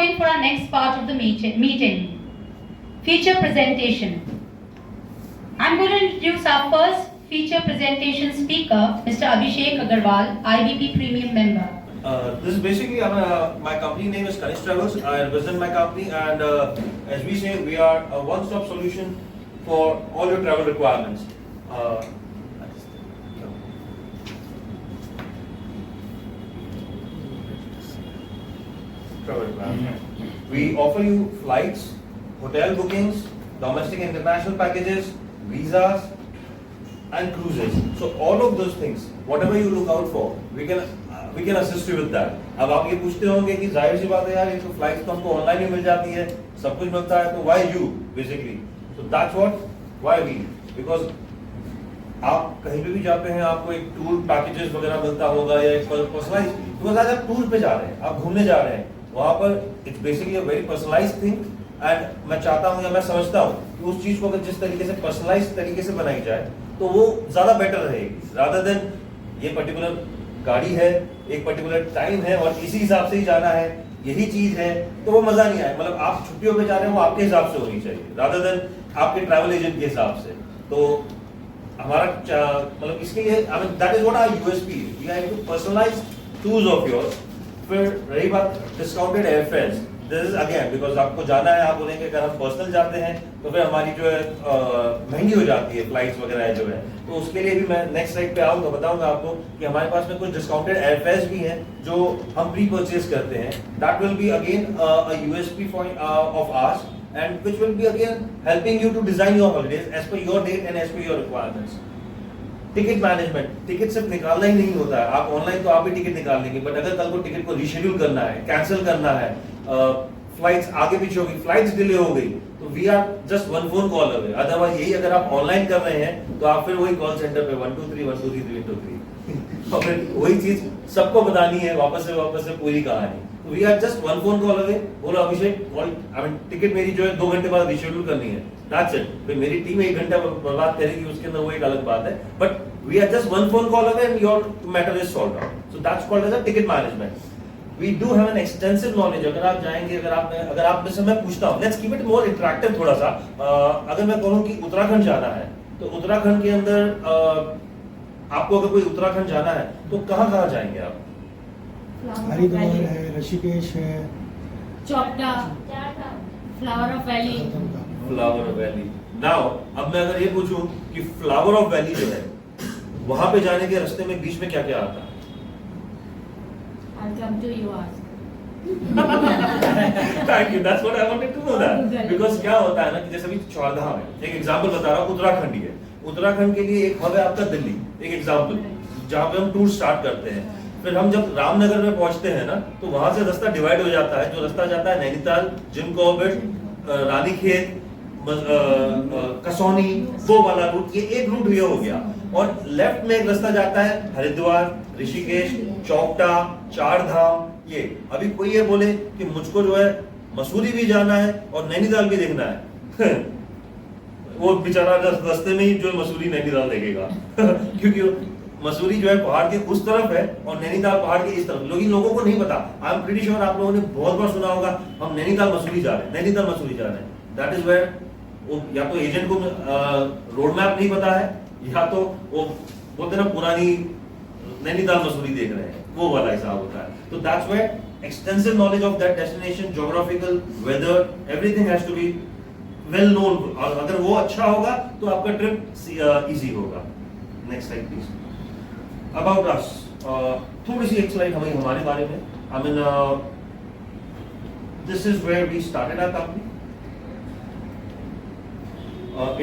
in for our next part of the meeting, feature presentation. I'm going to introduce our first feature presentation speaker, Mr. Abhishek Agarwal, IBP Premium member. This is basically my company name is Kanish Travels. I represent my company, and as we say, we are a one-stop solution for all your travel requirements. We offer you flights, hotel bookings, domestic and international packages, visas, and cruises. So all of those things, whatever you look out for, we can assist you with that. अब आप ये पूछते होंगे कि जाहिर सी बात है यार, ये तो फ्लाइट्स तो हमको ऑनलाइन ही मिल जाती है, सब कुछ मिलता है, तो why you basically? So that's why we, because आप कहीं पे भी जाते हैं, आपको एक टूर पैकेजेस वगैरह मिलता होगा या एक पर्सनलाइज, बिकॉज आज आप टूर पे जा रहे हैं, आप घूमने जा रहे हैं, वहाँ पर it's basically a very personalised thing, and मैं चाहता हूँ या मैं समझता हूँ कि उस चीज को अगर जिस तरीके से पर्सनलाइज्ड तरीके से बनाई जाए तो वो ज्यादा बेटर रहेगी, रादर देन ये पर्टिकुलर गाड़ी है, एक पर्टिकुलर टाइम है और इसी हिसाब से ही जाना है, यही चीज है, तो वो मजा नहीं आए। मतलब आप छुट्टियों पे जा रहे हैं, वो आपके हिसाब से होनी चाहिए, रादर देन आपके ट्रैवल एजेंट के हिसाब से। तो हमारा मतलब इसके लिए I mean that is what our USP, we are able to personalise tours of yours. फिर रही बात discounted airfares, this is again because आपको जाना है, आप बोलेंगे अगर हम पर्सनल जाते हैं तो फिर हमारी जो है महंगी हो जाती है फ्लाइट्स वगैरह जो है, तो उसके लिए भी मैं नेक्स्ट स्लाइड पे आऊंगा, बताऊंगा आपको कि हमारे पास में कुछ डिस्काउंटेड एयरफेयर्स भी हैं जो हम प्री परचेज करते हैं। That will be again a USP of hours and which will be again helping you to design your holidays as per your date and as per your requirements. Ticket management, ticket सिर्फ निकालना ही नहीं होता है, आप online तो आप भी ticket निकाल लेंगे, बट अगर कल को टिकट को रीशेड्यूल करना है, कैंसिल करना है, फ्लाइट्स आगे पीछे हो गई, फ्लाइट्स डिले हो गई, तो we are just one phone call away. Otherwise यही अगर आप ऑनलाइन कर रहे हैं तो आप फिर वही कॉल सेंटर पे 123 और फिर वही चीज सबको बतानी है वापस से पूरी कहानी। We are just one phone call away. बोलो Abhishek, call I mean ticket मेरी जो है 2 घंटे बाद रिशेड्यूल करनी है, दैट्स इट। फिर मेरी टीम 1 घंटा बर्बाद करेगी, उसके अंदर वो एक अलग बात है, but we are just one phone call away and your matter is solved out. So that's called as a ticket management. We do have an extensive knowledge. अगर आप जाएंगे, अगर आप में से मैं पूछता हूँ, let's keep it more interactive थोड़ा सा। अगर मैं कहूँ कि उत्तराखंड जाना है, तो उत्तराखंड के अंदर आपको अगर कोई उत्तराखंड जाना है तो कहाँ जाएंगे आप? हरिद्वार है, ऋषिकेश है, Chopta, flower of valley. Flower of valley. Now अब मैं अगर ये पूछूं कि फ्लावर ऑफ वैली जो है, वहां पे जाने के रास्ते में बीच में क्या क्या आता है? I'll come to you ask. Thank you. That's what I wanted to know that. Because क्या होता है ना कि जैसे अभी चारधाम है, एक एग्जांपल बता रहा हूँ, उत्तराखंड ही है। उत्तराखंड के लिए एक हब है आपका दिल्ली, एक एग्जांपल, जहाँ पे हम टूर स्टार्ट करते हैं। फिर हम जब रामनगर में पहुंचते हैं ना, तो वहां से रास्ता डिवाइड हो जाता है। जो रास्ता जाता है नैनीताल, जिम कॉर्बेट, रानीखेत, कसौनी, वो वाला रूट, ये एक रूट ये हो गया। और लेफ्ट में एक रास्ता जाता है हरिद्वार, ऋषिकेश, चौपटा, चारधाम। ये अभी कोई ये बोले कि मुझको जो है मसूरी भी जाना है और नैनीताल भी देखना है वो बेचारा रास्ते में ही जो मसूरी नैनीताल देखेगा क्योंकि मसूरी जो है पहाड़ के उस तरफ है और नैनीताल पहाड़ के इस तरफ। लोगों को नहीं पता। आई एम प्रीटी श्योर आप लोगों ने बहुत बार सुना होगा, हम नैनीताल मसूरी जा रहे हैं, नैनीताल मसूरी जा रहे हैं। दैट इज वेयर या तो एजेंट को रोड मैप नहीं पता है, या तो वो बोलते ना पुरानी नैनीताल मसूरी देख रहे हैं, वो वाला हिसाब होता है। तो that's where extensive knowledge of that destination, geographical, weather, everything has to be well known. और अगर वो अच्छा होगा तो आपका ट्रिप इजी होगा। Next slide please. About us, थोड़ी सी एक स्लाइड हमारे बारे में। I mean, this is where we started our company.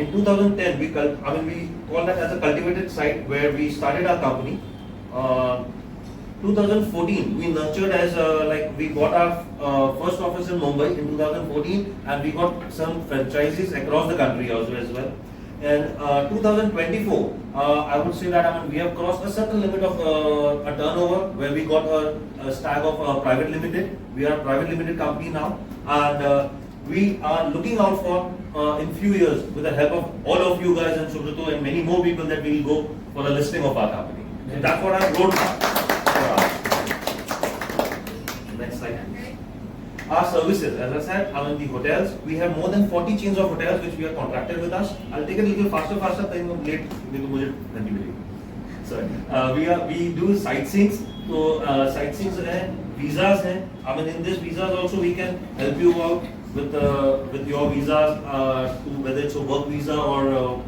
In 2010, we call that as a cultivated site where we started our company. 2014, we nurtured as we got our first office in Mumbai in 2014, and we got some franchises across the country also as well. And 2024, I would say that we have crossed a certain limit of a turnover where we got a stag of private limited. We are a private limited company now, and we are looking out for in few years with the help of all of you guys and Subrata and many more people that we will go for a listing of our company. So that's what our roadmap. Next slide. our services, as I said, I mean the hotels, we have more than 40 chains of hotels which we are contracted with us. I'll take it a little faster, then I'm late, because मुझे घंटी मिलेगी. Sorry. We do sightseeing. So sightseeing है, visas हैं. I mean in this visas also we can help you out with your visas, to whether it's a work visa or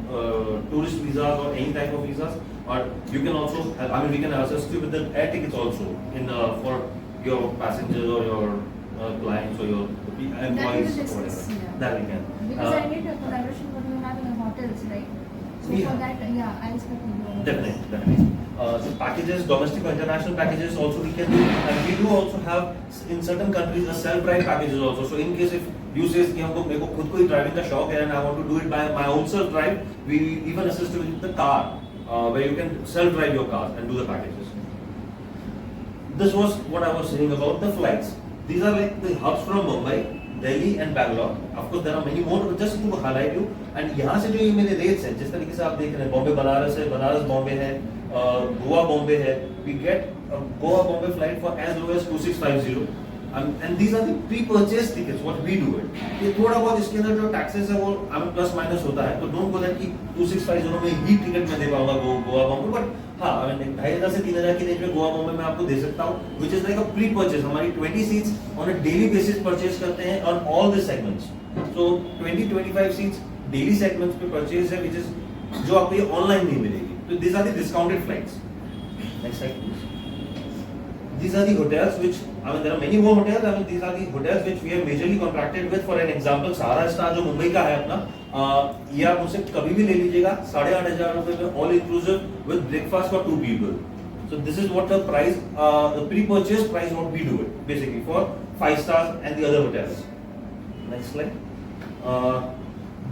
tourist visas or any type of visas. Or you can also, I mean we can assist you with the air tickets also in for your passengers or your clients or your employees or whatever. That we can. Because I need a collaboration what you have in hotels, right? So Yeah. for that, yeah, I'll speak with you. Definitely. So packages, domestic or international packages also we can do, and we do also have in certain countries a self-drive packages also. So in case if you say कि हमको मेरे को खुद को ही driving का शौक है and I want to do it by my own self-drive, we even assist you with the car, where you can self-drive your car and do the packages. This was what I was saying about the flights. These are like the hubs from Mumbai, Delhi and Bangalore. Of course, there are many more, but just to highlight you. And यहाँ से जो ये मेरे rates हैं, जिस तरीके से आप देख रहे हैं, बॉम्बे बनारस है, बनारस बॉम्बे है, गोवा बॉम्बे है. We get a Goa Bombay flight for as low as 2650. And these are the pre-purchase tickets. What we do it. ये थोड़ा बहुत इसके अंदर जो taxes है वो प्लस माइनस होता है. तो don't go that कि 2650 में ही टिकट मैं दे पाऊंगा गोवा बॉम्बे. बट हाँ, 2500 से 3000 की रेंज में गोवा बॉम्बे में आपको दे सकता हूँ. Which is like a pre-purchase. हमारी 20 seats on a daily basis purchase करते हैं on all the segments. So 20-25 seats daily segments पे purchase है, which is जो आपको ये ऑनलाइन नहीं मिलेगी. So these are the discounted flights. Next slide please. These are the hotels which, I mean there are many more hotels. I mean these are the hotels which we have majorly contracted with. For an example, Sahara Star जो मुंबई का है अपना, ये आप मुझसे कभी भी ले लीजिएगा 8,500 रुपए में all inclusive with breakfast for 2 people. So this is what the price, the pre-purchase price what we do it basically for 5 stars and the other hotels. Next slide.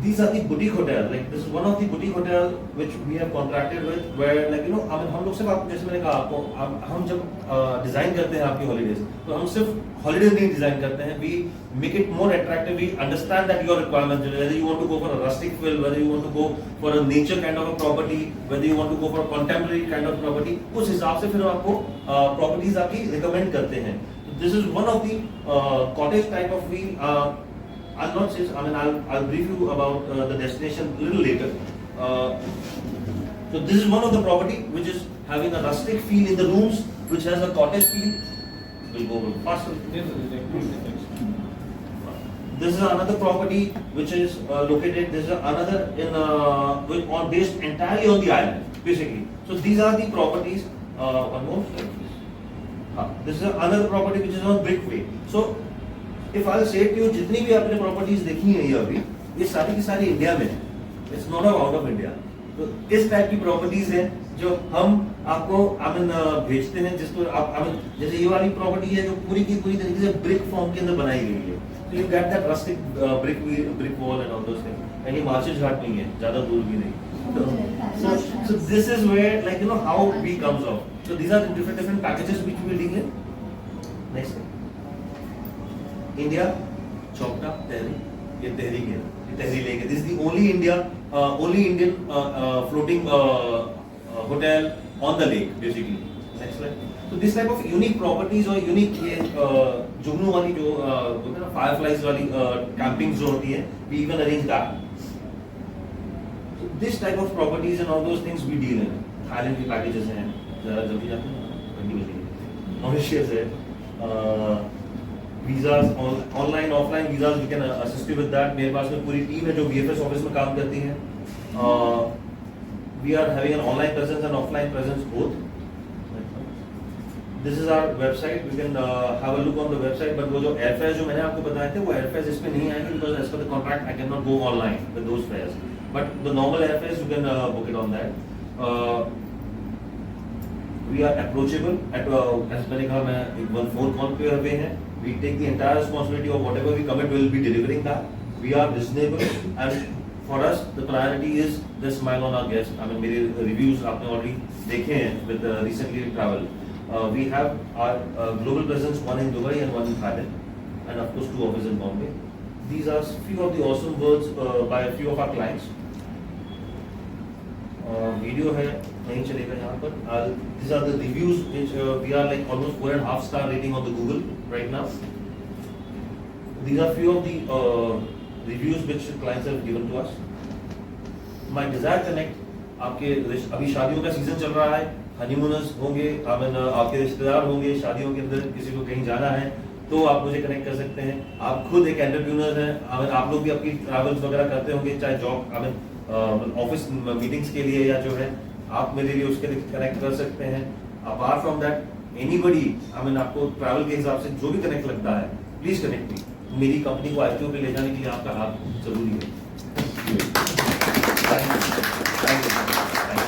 These are the boutique hotels. Like this is one of the boutique hotel which we have contracted with, where like you know, I mean हम लोग सिर्फ आपको जैसे मैंने कहा आपको, हम जब डिजाइन करते हैं आपकी हॉलीडेज, तो हम सिर्फ हॉलीडेज नहीं डिजाइन करते हैं. We make it more attractive. We understand that your requirements, whether you want to go for a rustic feel, whether you want to go for a nature kind of a property, whether you want to go for a contemporary kind of property, उस हिसाब से फिर हम आपको properties आपकी recommend करते हैं. This is one of the cottage type of feel. I'll not say. I mean, I'll brief you about the destination a little later. So this is one of the property which is having a rustic feel in the rooms, which has a cottage feel. We'll go faster. This is another property which is located. This is another in based entirely on the island, basically. So these are the properties. One more slide, please. This is another property which is on Brickway. So if I'll say to you, जितनी भी आपने properties देखी हैं ये अभी, ये सारी की सारी इंडिया में है. It's not out of India. तो इस टाइप की प्रॉपर्टीज हैं जो हम आपको भेजते हैं, जिसको आप जैसे ये वाली प्रॉपर्टी है जो पूरी की पूरी तरीके से ब्रिक फॉर्म के अंदर बनाई गई है. So you get that rustic brick wall and all those things. And ये मार्चेज घाट नहीं है, ज्यादा दूर भी नहीं. So this is where like you know how we comes off. So these are the different packages which we will deal in. Next. India, Chopta, Tehri, ये Tehri के, ये Tehri लेके. This is the only Indian floating hotel on the lake, basically. Next slide. So this type of unique properties or unique ये जुगनू वाली जो बोलते हैं ना fireflies वाली camping जो होती है, we even arrange that. So this type of properties and all those things we deal in. Thailand के packages हैं, ज़रा जल्दी जाते हैं, Mauritius है. Visas, online, offline visas, we can assist you with that. मेरे पास में पूरी टीम है जो VFS ऑफिस में काम करती है. We are having an online presence and offline presence both. This is our website. We can have a look on the website. But वो जो airfares जो मैंने आपको बताए थे, वो airfares इस पे नहीं आएंगे because as per the contract I cannot go online with those fares. But the normal airfares you can book it on that. We are approachable. At as मैंने कहा मैं 1/4 कॉल पे हुए हैं. We take the entire responsibility of whatever we commit. We will be delivering that. We are reasonable, and for us the priority is the smile on our guests. I mean मेरे reviews आपने already देखे हैं with recently travel. We have our global presence, one in Dubai and one in Thailand, and of course 2 offices in Bombay. These are few of the awesome words by a few of our clients. Video है नहीं चलेगा यहाँ पर. These are the reviews which we are like almost 4.5 star rating on the Google right now. these are few of the reviews which clients have given to us. My Desire Connect, आपके अभी शादियों का season चल रहा है, honeymooners होंगे, आपके रिश्तेदार होंगे, शादियों के अंदर किसी को कहीं जाना है तो आप मुझे कनेक्ट कर सकते हैं। आप खुद एक एंटरप्रेन्योर हैं, आप लोग भी अपनी ट्रैवल्स वगैरह करते होंगे, चाहे जॉब ऑफिस मीटिंग्स के लिए या जो है, आप मेरे लिए उसके लिए कनेक्ट कर सकते हैं। अपार्ट फ्रॉम दैट एनीबडी आपको ट्रैवल के हिसाब से जो भी कनेक्ट लगता है, प्लीज कनेक्ट मी। मेरी कंपनी को IPO पे ले जाने के लिए आपका हाथ जरूरी है। Thank you.